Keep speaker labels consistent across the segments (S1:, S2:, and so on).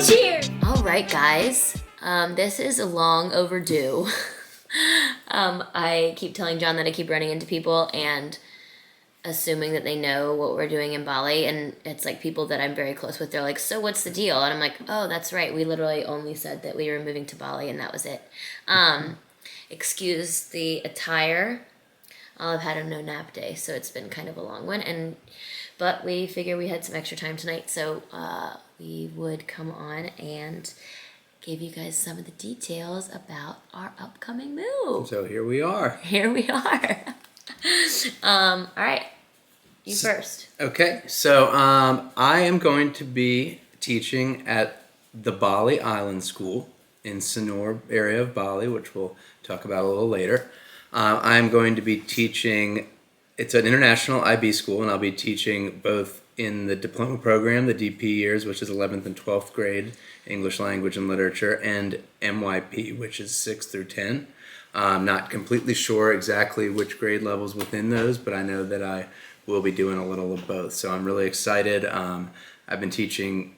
S1: Cheers!
S2: All right, guys. This is long overdue. I keep telling John that I keep running into people and assuming that they know what we're doing in Bali, and it's like people that I'm very close with. They're like, "So what's the deal?" And I'm like, "Oh, that's right. We literally only said that we were moving to Bali, and that was it." Excuse the attire. I've had a no nap day, so it's been kind of a long one. But we figure we had some extra time tonight, so we would come on and give you guys some of the details about our upcoming move.
S3: So here we are.
S2: Here we are. All right, you first.
S3: Okay, so I am going to be teaching at the Bali Island School in Sanur area of Bali, which we'll talk about a little later. I'm going to be teaching, it's an international IB school, and I'll be teaching both in the diploma program, the DP years, which is 11th and 12th grade, English language and literature, and MYP, which is 6th through 10. I'm not completely sure exactly which grade levels within those, but I know that I will be doing a little of both. So I'm really excited. I've been teaching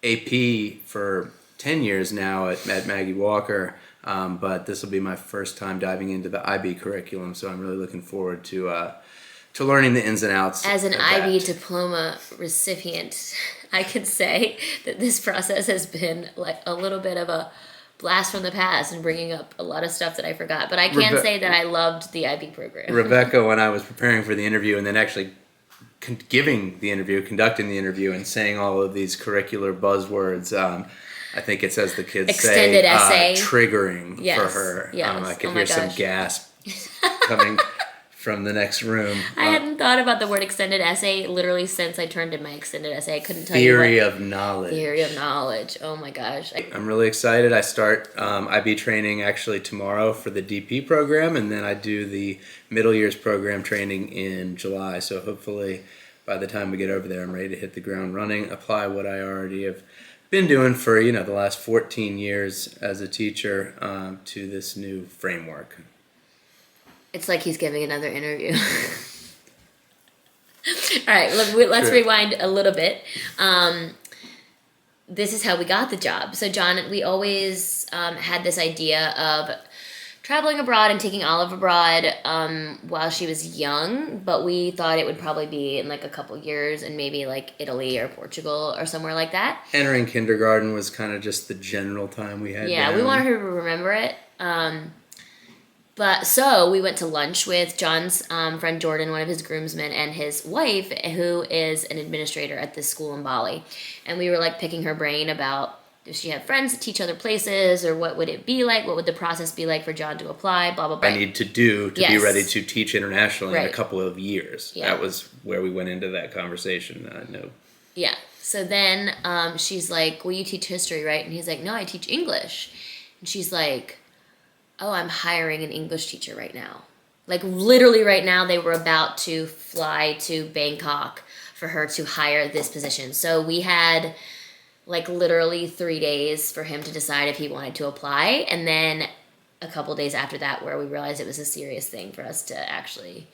S3: AP for 10 years now at Maggie Walker, but this will be my first time diving into the IB curriculum, so I'm really looking forward to learning the ins and outs.
S2: As an IB diploma recipient, I can say that this process has been like a little bit of a blast from the past and bringing up a lot of stuff that I forgot. But I can say that I loved the IB program.
S3: Rebecca, when I was preparing for the interview and then actually conducting the interview and saying all of these curricular buzzwords, I think it's, as the kids
S2: Extended
S3: say,
S2: essay.
S3: Triggering for her.
S2: Yes.
S3: I could hear some gasp coming from the next room.
S2: I hadn't thought about the word extended essay literally since I turned in my extended essay. I couldn't tell
S3: Theory
S2: you
S3: of knowledge.
S2: Theory of knowledge. Oh my gosh.
S3: I'm really excited. I start IB training actually tomorrow for the DP program, and then I do the middle years program training in July. So hopefully by the time we get over there, I'm ready to hit the ground running, apply what I already have been doing for the last 14 years as a teacher to this new framework.
S2: It's like he's giving another interview. All right, let's rewind a little bit. This is how we got the job. So John, we always had this idea of traveling abroad and taking Olive abroad while she was young, but we thought it would probably be in like a couple years and maybe like Italy or Portugal or somewhere like that.
S3: Entering kindergarten was kind of just the general time we had.
S2: Yeah, we wanted her to remember it. But so we went to lunch with John's friend Jordan, one of his groomsmen, and his wife, who is an administrator at this school in Bali. And we were like picking her brain about, does she have friends that teach other places, or what would it be like? What would the process be like for John to apply? Blah, blah, blah.
S3: I need to do to be ready to teach internationally in a couple of years.
S2: Yeah.
S3: That was where we went into that conversation. I know.
S2: Yeah. So then she's like, well, you teach history, right? And he's like, no, I teach English. And she's like, oh, I'm hiring an English teacher right now. Like literally right now, they were about to fly to Bangkok for her to hire this position. So we had like literally 3 days for him to decide if he wanted to apply. And then a couple days after that, where we realized it was a serious thing for us to actually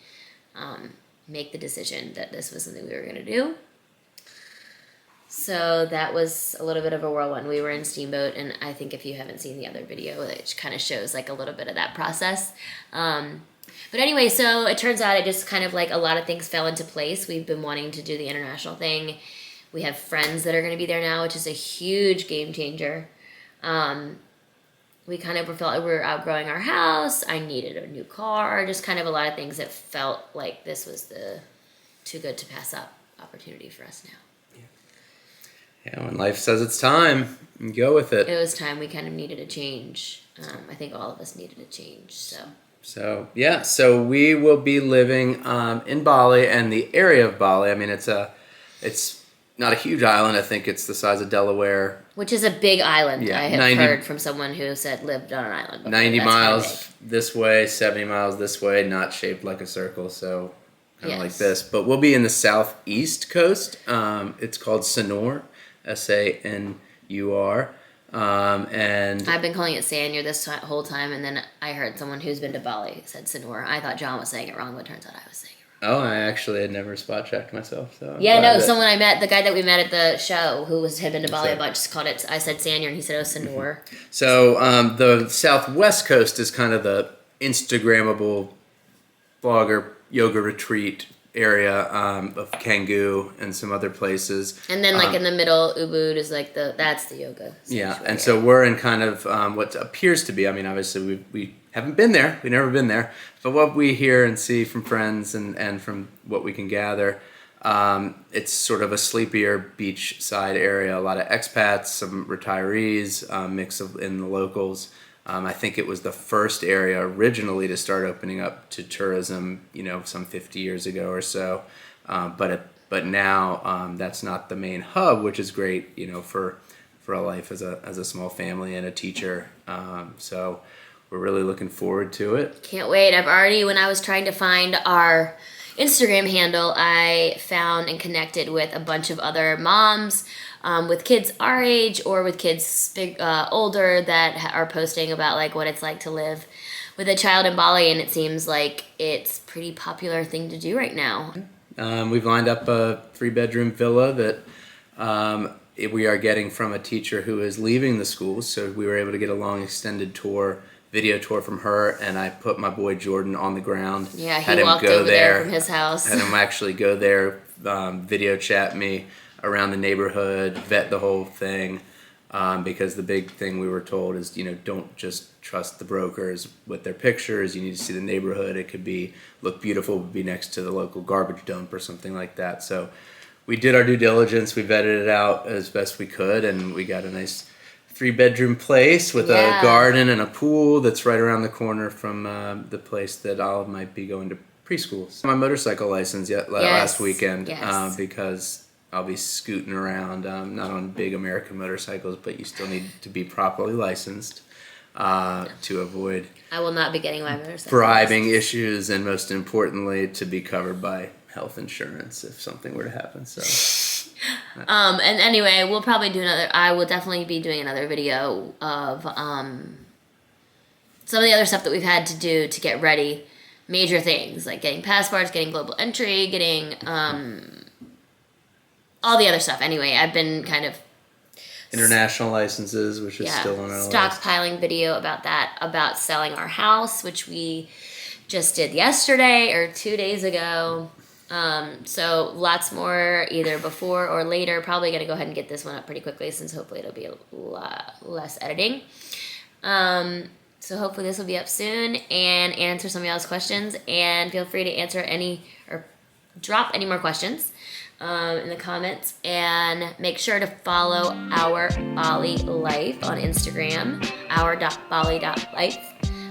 S2: make the decision that this was something we were going to do. So that was a little bit of a whirlwind. We were in Steamboat, and I think if you haven't seen the other video, it kind of shows like a little bit of that process. But anyway, so it turns out it just kind of like a lot of things fell into place. We've been wanting to do the international thing. We have friends that are going to be there now, which is a huge game changer. We kind of felt like we were outgrowing our house. I needed a new car, just kind of a lot of things that felt like this was the too good to pass up opportunity for us now.
S3: Yeah, when life says it's time, you go with it.
S2: It was time. We kind of needed a change. I think all of us needed a change. So we will be living in Bali and the area of Bali. I mean, it's not a huge island. I think it's the size of Delaware. Which is a big island.
S3: Yeah,
S2: I have heard from someone who said lived on an island before.
S3: 90 miles this way, 70 miles this way, not shaped like a circle, so kind of like this. But we'll be in the southeast coast. It's called Sanur. Sanur, and
S2: I've been calling it Sanur this whole time, and then I heard someone who's been to Bali said Sanur. I thought John was saying it wrong, but it turns out I was saying it
S3: Oh, I actually had never spot checked myself. So I'm
S2: Yeah,
S3: glad
S2: no,
S3: that-
S2: someone I met, the guy that we met at the show, who had been to Bali a
S3: So-
S2: bunch, called it, I said Sanier, and he said, oh, Sanur.
S3: So the southwest coast is kind of the Instagrammable blogger yoga retreat area of Canggu and some other places.
S2: And then, like, in the middle, Ubud is like that's the yoga.
S3: Yeah,
S2: sanctuary
S3: and so we're in kind of what appears to be, I mean, obviously we haven't been there, we've never been there, but what we hear and see from friends and from what we can gather, it's sort of a sleepier beachside area, a lot of expats, some retirees, mix of in the locals. I think it was the first area originally to start opening up to tourism, some 50 years ago or so. But now that's not the main hub, which is great, for a life as a small family and a teacher. So we're really looking forward to it.
S2: Can't wait. When I was trying to find our Instagram handle, I found and connected with a bunch of other moms with kids our age or with kids older that are posting about like what it's like to live with a child in Bali, and it seems like it's a pretty popular thing to do right now.
S3: We've lined up a 3-bedroom villa that we are getting from a teacher who is leaving the school, so we were able to get a long extended video tour from her, and I put my boy Jordan on the ground.
S2: Yeah,
S3: had
S2: he
S3: him
S2: walked
S3: go
S2: over there from his house.
S3: Had him actually go there, video chat me around the neighborhood, vet the whole thing, because the big thing we were told is, don't just trust the brokers with their pictures. You need to see the neighborhood. It could look beautiful, be next to the local garbage dump or something like that. So we did our due diligence. We vetted it out as best we could, and we got a nice 3-bedroom place with a garden and a pool that's right around the corner from the place that Olive might be going to preschool. My motorcycle license last weekend because I'll be scooting around, not on big American motorcycles, but you still need to be properly licensed to avoid
S2: I will not be getting my motorcycle
S3: bribing
S2: license.
S3: issues, and most importantly, to be covered by health insurance if something were to happen. So.
S2: And anyway, we'll probably do I will definitely be doing another video of some of the other stuff that we've had to do to get ready. Major things like getting passports, getting global entry, getting all the other stuff. Anyway, I've been kind of
S3: International licenses, which is still on our list.
S2: Stockpiling video about that, about selling our house, which we just did yesterday or 2 days ago. So lots more either before or later. Probably gonna go ahead and get this one up pretty quickly since hopefully it'll be a lot less editing. So hopefully this will be up soon and answer some of y'all's questions, and feel free to answer any or drop any more questions in the comments, and make sure to follow Our Bali Life on Instagram, our.bali.life,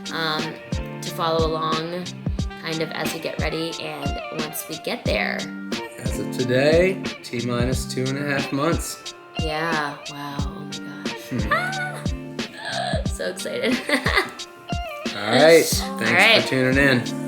S2: to follow along kind of as we get ready and once we get there.
S3: As of today, T-minus 2.5 months.
S2: Yeah, wow, oh my gosh. So excited.
S3: All right, thanks for tuning in.